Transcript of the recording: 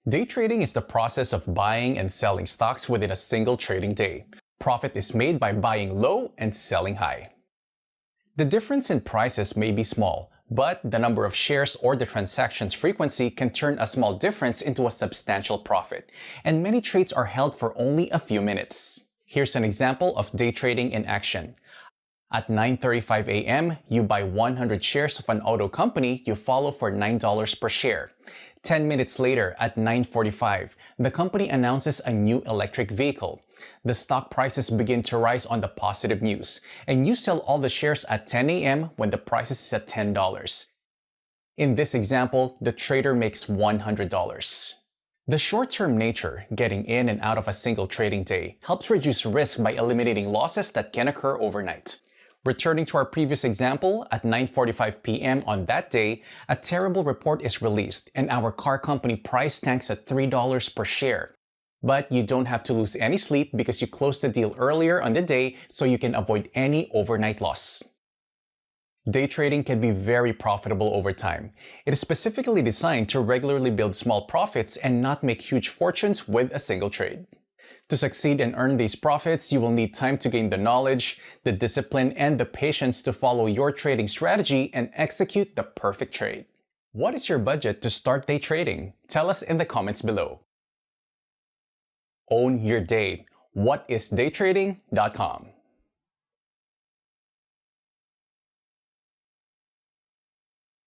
Day trading is the process of buying and selling stocks within a single trading day. Profit is made by buying low and selling high. The difference in prices may be small, but the number of shares or the transaction's frequency can turn a small difference into a substantial profit, and many trades are held for only a few minutes. Here's an example of day trading in action. At 9:35 a.m., you buy 100 shares of an auto company you follow for $9 per share. 10 minutes later, at 9:45, the company announces a new electric vehicle. The stock prices begin to rise on the positive news, and you sell all the shares at 10 a.m. when the price is at $10. In this example, the trader makes $100. The short-term nature, getting in and out of a single trading day, helps reduce risk by eliminating losses that can occur overnight. Returning to our previous example, at 9:45 p.m. on that day, a terrible report is released and our car company price tanks at $3 per share. But you don't have to lose any sleep because you closed the deal earlier on the day so you can avoid any overnight loss. Day trading can be very profitable over time. It is specifically designed to regularly build small profits and not make huge fortunes with a single trade. To succeed and earn these profits, you will need time to gain the knowledge, the discipline, and the patience to follow your trading strategy and execute the perfect trade. What is your budget to start day trading? Tell us in the comments below. Own your day. Whatisdaytrading.com